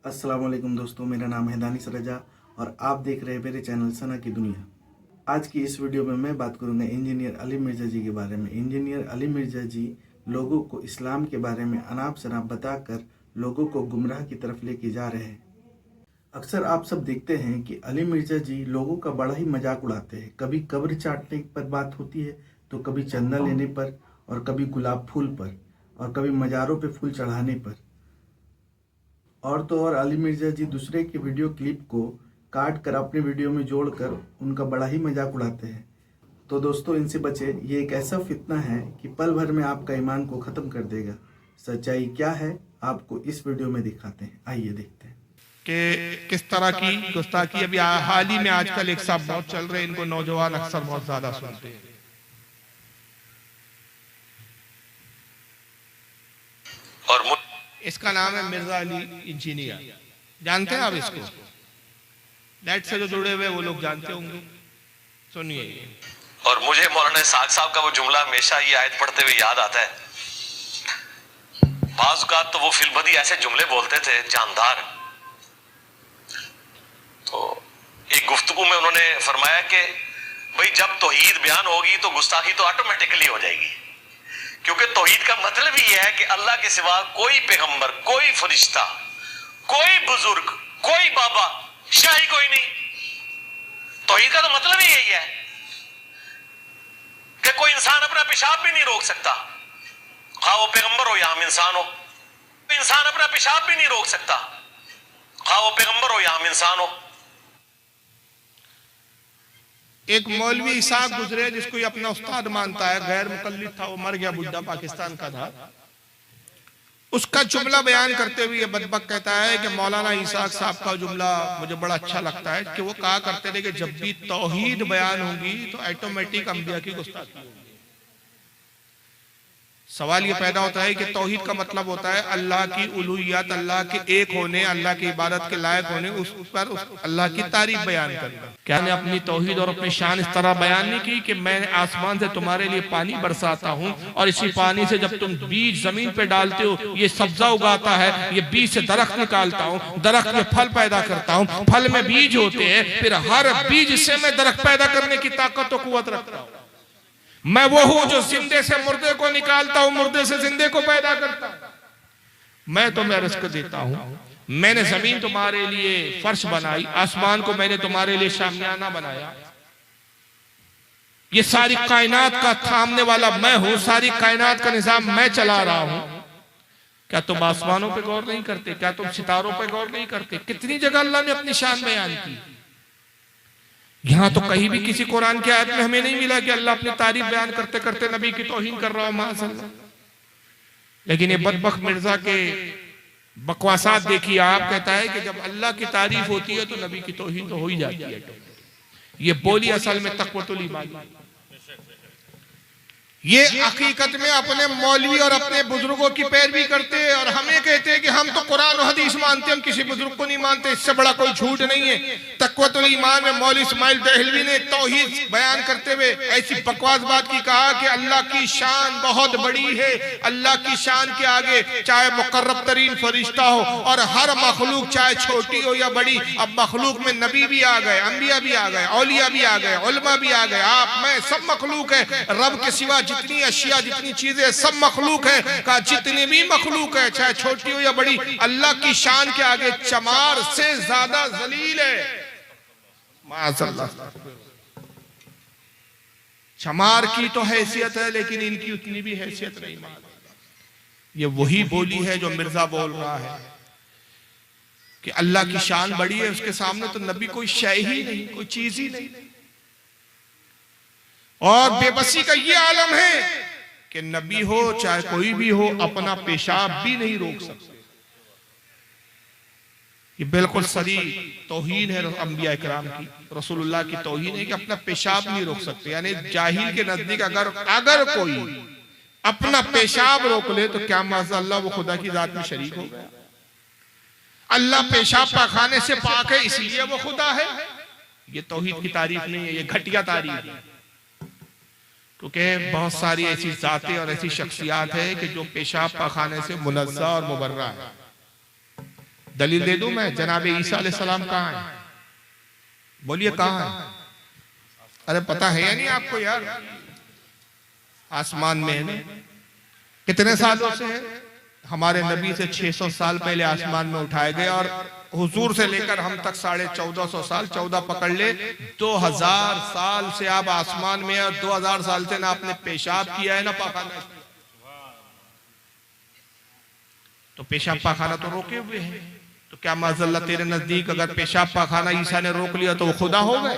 अस्सलाम वालेकुम दोस्तों, मेरा नाम है दानिश रजा और आप देख रहे हैं मेरे चैनल सना की दुनिया। आज की इस वीडियो में मैं बात करूंगा इंजीनियर अली मिर्ज़ा जी के बारे में। इंजीनियर अली मिर्ज़ा जी लोगों को इस्लाम के बारे में अनाप शनाप बताकर लोगों को गुमराह की तरफ लेके जा रहे हैं। अक्सर आप सब देखते हैं कि अली मिर्ज़ा जी लोगों का बड़ा ही मजाक उड़ाते हैं। कभी कब्र चाटने पर बात होती है तो कभी चंदा लेने पर और कभी गुलाब फूल पर और कभी मज़ारों पे फूल चढ़ाने पर। और तो और अली मिर्ज़ा जी दूसरे के वीडियो क्लिप को काट कर अपने वीडियो में जोड़कर उनका बड़ा ही मजाक उड़ाते हैं। तो दोस्तों, इनसे बचे, ये एक ऐसा फितना है कि पल भर में आपका ईमान को ख़त्म कर देगा। सच्चाई क्या है आपको इस वीडियो में दिखाते हैं, आइए देखते हैं कि किस तरह की गुस्ताखी अभी हाल ही में आजकल एक साहब बहुत चल रहे हैं, इनको नौजवान अक्सर बहुत ज्यादा सुनते हैं। और इसका नाम है मिर्जा अली इंजीनियर। जानते हैं आप इसको? नेट से जो जुड़े हुए वो लोग जानते होंगे, सुनिए। और मुझे मौलाना इसहाक साहब का वो जुमला हमेशा ये आयत पढ़ते हुए याद आता है। बाज़ औक़ात तो वो फिल्मबदी ऐसे जुमले बोलते थे जानदार। तो एक गुफ्तगू में उन्होंने फरमाया कि भाई जब तौहीद बयान होगी तो गुस्ताखी तो ऑटोमेटिकली हो जाएगी, क्योंकि तौहीद का मतलब ही यह है कि अल्लाह के सिवा कोई पैगंबर, कोई फरिश्ता, कोई बुजुर्ग, कोई बाबा, शाही कोई नहीं। तौहीद का तो मतलब ही यही है कि कोई इंसान अपना पेशाब भी नहीं रोक सकता, खा वो पैगंबर हो या हम इंसान हो। इंसान अपना पेशाब भी नहीं रोक सकता, खा वो पैगंबर हो या हम इंसान हो। एक मौलवी इसाक गुजरे जिसको ये अपना उस्ताद मानता है, गैर मुकल्लिद था, वो मर गया, बुड्ढा पाकिस्तान का था। उसका जुमला बयान करते हुए ये बदबक कहता है कि मौलाना इसाक साहब का जुमला मुझे बड़ा अच्छा लगता है कि वो कहा करते थे कि जब भी तौहीद बयान होगी तो ऑटोमेटिक अंबिया की गुस्ताखी होगी। सवाल ये पैदा होता है कि तौहीद का मतलब होता है अल्लाह की उलूहियत, अल्लाह के एक होने, अल्लाह की इबादत के लायक होने, उस पर अल्लाह की तारीफ बयान करना। क्या ने अपनी तौहीद और अपनी शान इस तरह बयान नहीं की कि मैं आसमान से तुम्हारे लिए पानी बरसाता हूँ और इसी पानी से जब तुम बीज जमीन पे डालते हो ये सब्जा उगाता है, ये बीज से दरख्त निकालता हूँ, दरख्त में फल पैदा करता हूँ, फल में बीज होते हैं, फिर हर बीज से मैं दरख्त पैदा करने की ताकत और कुव्वत रखता हूँ। मैं वो हूं जो जिंदे से मुर्दे को निकालता हूं, मुर्दे से जिंदे को पैदा करता हूं। मैं तुम्हें रिस्क देता हूं। मैंने जमीन तुम्हारे लिए फर्श बनाई, आसमान को मैंने तुम्हारे लिए शामियाना बनाया। ये सारी कायनात का थामने वाला मैं हूं, सारी कायनात का निजाम मैं चला रहा हूं। क्या तुम आसमानों पे गौर नहीं करते? क्या तुम सितारों पे गौर नहीं करते? कितनी जगह अल्लाह ने अपनी शान बयान की। यहां तो कहीं भी किसी कुरान की आयत में हमें नहीं मिला कि अल्लाह अपनी तारीफ बयान करते करते नबी की तौहीन कर रहा हो, माशाअल्लाह। लेकिन ये बदबख्त मिर्जा के बकवासात देखिए आप। कहता है कि जब अल्लाह की तारीफ होती है तो नबी की तौहीन तो हो ही जाती है। ये बोली असल में तक़वतुल ईमान। ये हकीकत में अपने मौलवी और अपने बुजुर्गों की पैरवी करते हैं और हमें कहते हैं कि हम तो कुरान और हदीस मानते हैं, हम किसी बुजुर्ग को नहीं मानते। इससे बड़ा कोई झूठ नहीं है। तक़वतुल ईमान में मौलवी इस्माइल दहलवी ने तौहीद बयान करते हुए ऐसी बकवास बात की, कहा कि अल्लाह की शान बहुत बड़ी है, अल्लाह की शान के आगे चाहे मुकर्रब तरीन फरिश्ता हो और हर मखलूक चाहे छोटी हो या बड़ी, अब मखलूक में नबी भी आ गए, अंबिया भी आ गए, औलिया भी आ गए, उलमा भी आ गए, आप मैं सब मखलूक है। रब के सिवा जितनी अशिया, जितनी चीजें सब मखलूक है। कहा जितनी भी मखलूक है चाहे छोटी हो या बड़ी, अल्लाह की शान के आगे चमार से ज्यादा जलील है। माज़अल्लाह, चमार की तो हैसियत है लेकिन इनकी उतनी भी हैसियत नहीं। ये वही बोली है जो मिर्जा बोल रहा है कि अल्लाह की शान बड़ी है, उसके सामने तो नबी कोई शय ही नहीं, कोई चीज ही नहीं। और बेबसी का ये आलम है कि नबी हो चाहे कोई भी हो अपना पेशाब भी नहीं रोक सकते। ये बिल्कुल सही तौहीन है अंबिया इकराम की, रसूलुल्लाह की तौहीन है कि अपना पेशाब नहीं रोक सकते। यानी जाहिल के नजदीक अगर कोई अपना पेशाब रोक ले तो क्या माज़अल्लाह वो खुदा की जात में शरीक हो गया। अल्लाह पेशाब पाखाने से पाक है इसलिए वो खुदा है। ये तौहीद की तारीफ नहीं है, ये घटिया तारीफ है। क्योंकि बहुत सारी ऐसी जातें और ऐसी शख्सियात है कि जो पेशाब पाखाने से मुनज़्ज़ा और मुबर्रा है। दलील दे दूं मैं? जनाब ईसा अलैहिस्सलाम कहाँ है? बोलिए कहाँ है? अरे पता है या नहीं आपको यार? आसमान में है ना। कितने सालों से है? हमारे नबी से 600 साल पहले आसमान में उठाए गए और हुजूर से लेकर हम तक 1450 साल, 14 पकड़ ले, 2000 साल से आप आसमान में और 2000 साल से ना आपने पेशाब किया है ना पाखाना। तो पेशाब पाखाना तो रोके हुए हैं, तो क्या माज़अल्लाह तेरे नजदीक अगर पेशाब पाखाना ईसा ने रोक लिया तो वो खुदा हो गए?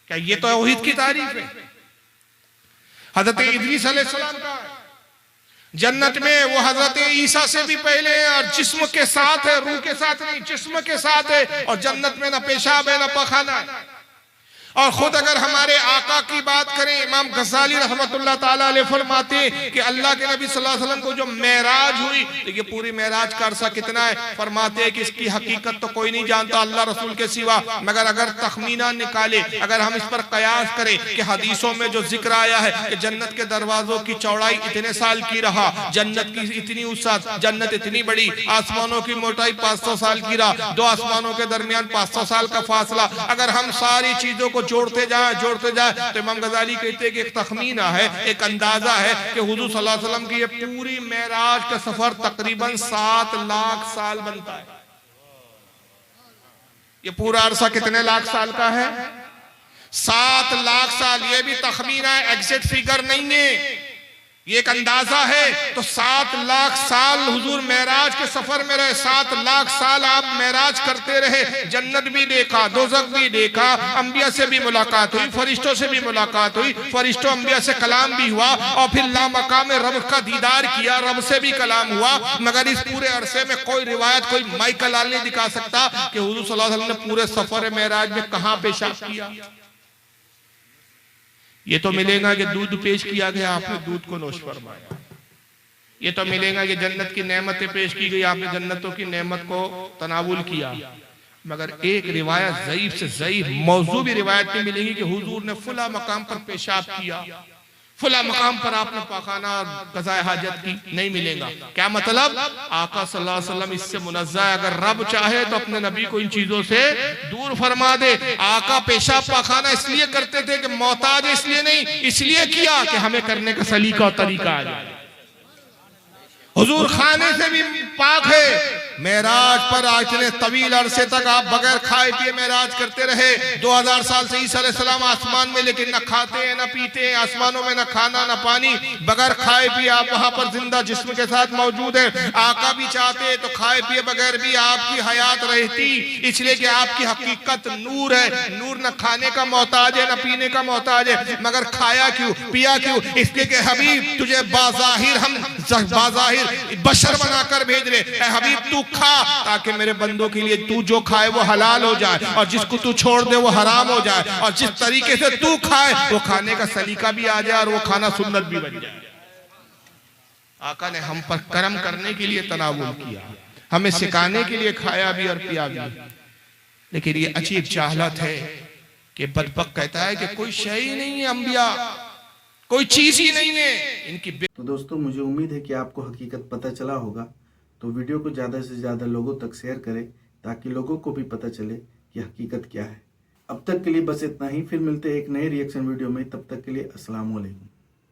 क्या ये तो तौहीद की तारीफ है? हजरत इदरीस अलैहिस्सलाम का जन्नत में वो हजरत ईसा से भी पहले है और जिस्म के साथ है, रूह के साथ नहीं, जिस्म के साथ है। और जन्नत में ना पेशाब है ना पखाना है। और खुद अगर हमारे आका की बात करें, इमाम गज़ाली रहमतुल्लाह ताला अलैह फरमाते हैं कि अल्लाह के नबी सल्लल्लाहु अलैहि वसल्लम को जो मेराज हुई, देखिए पूरी मेराज का अरसा कितना है, फरमाते हैं कि इसकी हकीकत तो कोई नहीं जानता अल्लाह रसूल के सिवा, मगर अगर तखमीना निकाले, अगर हम इस पर कयास करें कि हदीसों में जो जिक्र आया है कि जन्नत के दरवाजों की चौड़ाई इतने साल की रहा, जन्नत की इतनी वसअत, जन्नत इतनी बड़ी, आसमानों की मोटाई 500 साल की रहा, दो आसमानों के दरमियान 500 साल का फासला, अगर हम सारी चीजों को जोड़ते जाए तो इमाम गजाली कहते हैं कि एक तखमीना है, एक अंदाजा है कि हुजूर सल्लल्लाहु अलैहि वसल्लम की ये पूरी मेराज का सफर तकरीबन 7 लाख साल बनता है। ये पूरा अरसा कितने लाख साल का है? 7 लाख साल। ये भी तखमीना है, एग्जैक्ट फिगर नहीं है, ये एक अंदाजा है। तो 7 लाख साल हुजूर मेराज के सफर में रहे, 7 लाख साल आप मेराज करते रहे, जन्नत भी देखा, दोज़ख भी देखा, अंबिया से भी मुलाकात हुई, फरिश्तों से भी मुलाकात हुई, फरिश्तों अंबिया से कलाम भी हुआ, और फिर लामकाम रब का दीदार किया, रब से भी कलाम हुआ। मगर इस पूरे अरसे में कोई रिवायत, कोई माइकल लाल नहीं दिखा सकता कि हुजूर सल्लल्लाहु अलैहि वसल्लम ने पूरे सफर मेराज में कहां पेशाब किया। ये तो मिलेगा कि दूध पेश किया गया, आपने दूध को नोश फरमाया। ये तो मिलेगा कि जन्नत की नेमतें पेश की गई, आपने जन्नतों की नेमत को तनावुल किया। मगर एक रिवायत ज़ईफ से ज़ईफ मौजू भी रिवायत नहीं मिलेगी कि हुजूर ने फुला मकाम पर पेशाब किया, फुला मकाम पर आपने पाखाना गज़ाए हाजत की, नहीं मिलेगा। क्या मतलब? आका सल्लल्लाहु अलैहि वसल्लम इससे मुनज़्ज़ह है। अगर रब चाहे तो अपने नबी को इन चीजों से दूर फरमा दे। आका पेशाब पाखाना इसलिए करते थे कि मोहताज, इसलिए नहीं, इसलिए किया कि हमें करने का सलीका और तरीका आ जाए। हुजूर खाने से भी पाक है। मेराज पर इतने तवील अरसे तक आप बगैर खाए पिए मेराज करते रहे। 2000 साल से ईसा अलैहिस्सलाम आसमान में, लेकिन न खाते हैं न पीते हैं, आसमानों में न खाना न पानी, बगैर खाए पिए आप वहां पर जिंदा जिस्म के साथ मौजूद है। आका भी चाहते तो खाए पिए बगैर भी आपकी हयात रहती, इसलिए कि आपकी हकीकत नूर है। नूर न खाने का मोहताज है न पीने का मोहताज है, मगर खाया क्यों, पिया क्यों? इसलिए कि हबीब तुझे बाज़ाहिर, हम बाज़ाहिर बशर बनाकर भेज रहे। हबीब तू खा, ताकि मेरे बंदों के लिए तू जो खाए वो हलाल हो जाए, और जिसको तू छोड़ दे वो हराम हो जाए, और जिस तरीके से तू खाए वो खाने का सलीका भी आ जाए और वो खाना सुन्नत भी बन जाए। आका ने हम पर करम करने के लिए तनावुल किया, हमें सिखाने के लिए खाया भी और पिया भी। लेकिन ये अजीब जाहलत है कि बदबख्त कहता है कि कोई शय ही नहीं है, अंबिया कोई चीज ही नहीं है इनकी। तो दोस्तों, मुझे उम्मीद है कि आपको हकीकत पता चला होगा। तो वीडियो को ज़्यादा से ज़्यादा लोगों तक शेयर करें, ताकि लोगों को भी पता चले कि हकीकत क्या है। अब तक के लिए बस इतना ही, फिर मिलते हैं एक नए रिएक्शन वीडियो में। तब तक के लिए अस्सलाम वालेकुम।